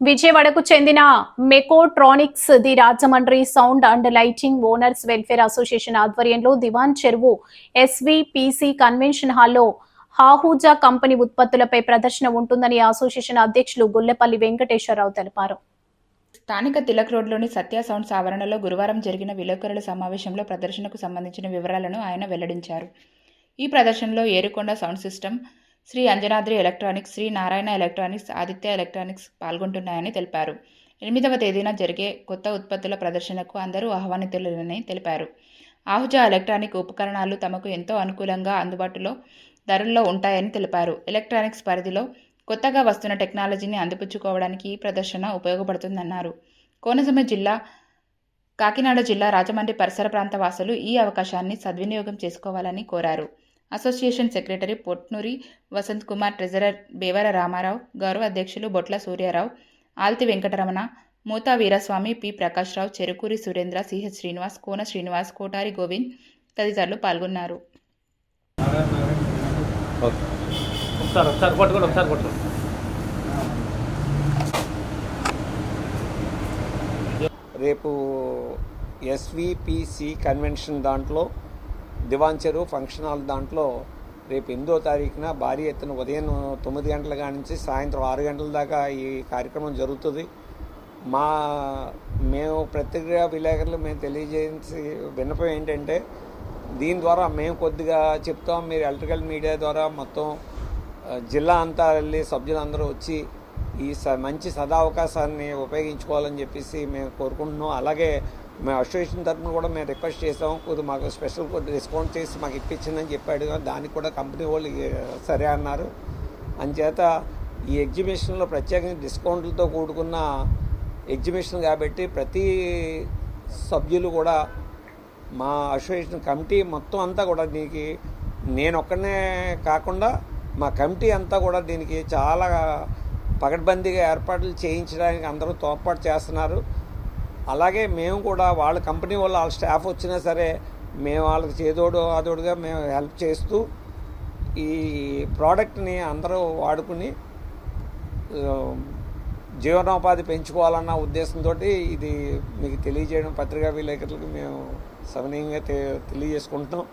విజయవాడకు చెందిన Mecotronics the Rajahmundry sound and lighting owners welfare association ఆధ్వర్యంలో దివాన్ చెరువు ఎస్వీపీసీ కన్వెన్షన్ హాల్లో హాహూజా కంపెనీ ఉత్పత్తులపై ప్రదర్శన ఉంటుందని అసోసియేషన్ అధ్యక్షులు గుల్లెపల్లి వెంకటేశ్వరరావు తెలిపారు. స్థానిక తిలక్ రోడ్లోని సత్య సౌండ్స్ ఆవరణలో గురువారం జరిగిన విలేకరుల సమావేశంలో ప్రదర్శనకు సంబంధించిన వివరాలను ఆయన వెల్లడించారు. ఈ ప్రదర్శనలో Erukonda sound system, Sri Anjanadri electronics, Sri Narayana electronics, Aditya electronics పాల్గొంటున్నాయని తెలిపారు. 8వ తేదీన జరిగే కొత్త ఉత్పత్తుల ప్రదర్శనకు అందరూ ఆహ్వానితులని తెలిపారు. ఆహుజా ఎలక్ట్రానిక్ ఉపకరణాలు తమకు ఎంతో అనుకూలంగా అందుబాటులో ధరల్లో ఉంటాయని తెలిపారు. ఎలక్ట్రానిక్స్ పరిధిలో కొత్తగా వస్తున్న టెక్నాలజీని అందిపుచ్చుకోవడానికి ఈ ప్రదర్శన ఉపయోగపడుతుందన్నారు. కోనసీమ జిల్లా, కాకినాడ జిల్లా, రాజమండ్రి పరిసర ప్రాంత వాసులు ఈ అవకాశాన్ని సద్వినియోగం చేసుకోవాలని కోరారు. Association secretary Potnuri Vasant Kumar, treasurer Bevara Ramarao, గౌరవ అధ్యక్షులు బొట్ల సూర్యారావు, ఆల్తి వెంకటరమణ, మూతా వీరస్వామి, పి ప్రకాశ్రావు, చెరుకూరి సురేంద్ర, సిహెచ్ శ్రీనివాస్, కోన శ్రీనివాస్, కోటారి గోవింద్ తదితరులు పాల్గొన్నారు. రేపు ఎస్వీపీసీ కన్వెన్షన్ దాంట్లో దివాన్ చెరువు ఫంక్షన్ హాల్ దాంట్లో రేపు 8వ తారీఖున భారీ ఎత్తున ఉదయం 9 గంటల కాడ నుంచి సాయంత్రం 6 గంటల దాకా ఈ కార్యక్రమం జరుగుతుంది. మేము ప్రతిక్రియ విలేకరులు మేము తెలియజేసి విన్నపం ఏంటంటే, దీని ద్వారా మేము కొద్దిగా చెప్తాం, మీరు ఎలక్ట్రికల్ మీడియా ద్వారా మొత్తం జిల్లా అంతా వెళ్ళి సభ్యులందరూ వచ్చి ఈ మంచి సదావకాశాన్ని ఉపయోగించుకోవాలని చెప్పేసి మేము కోరుకుంటున్నాం. అలాగే మేము అసోసియేషన్ తరఫున కూడా మేము రిక్వెస్ట్ చేసాం, కొద్దిగా మాకు స్పెషల్ కొద్ది డిస్కౌంట్ చేసి మాకు ఇప్పించిందని చెప్పాడు. దానికి కూడా కంపెనీ వాళ్ళు సరే అన్నారు. అంచేత ఈ ఎగ్జిబిషన్లో ప్రత్యేకంగా డిస్కౌంట్లతో కూడుకున్న ఎగ్జిబిషన్ కాబట్టి ప్రతి సభ్యులు కూడా మా అసోసియేషన్ కమిటీ మొత్తం అంతా కూడా దీనికి, నేను ఒక్కనే కాకుండా మా కమిటీ అంతా కూడా దీనికి చాలా పకడ్బందీగా ఏర్పాట్లు చేయించడానికి అందరూ తోడ్పాటు చేస్తున్నారు. అలాగే మేము కూడా వాళ్ళ కంపెనీ వాళ్ళ స్టాఫ్ వచ్చినా సరే మేము వాళ్ళకి చేదోడు ఆదోడుగా మేము హెల్ప్ చేస్తూ ఈ ప్రోడక్ట్ని అందరూ వాడుకుని జీవనోపాధి పెంచుకోవాలన్న ఉద్దేశంతో ఇది మీకు తెలియజేయడం పత్రికా విలేకరులకు మేము సవినయంగా తెలియజేసుకుంటున్నాం.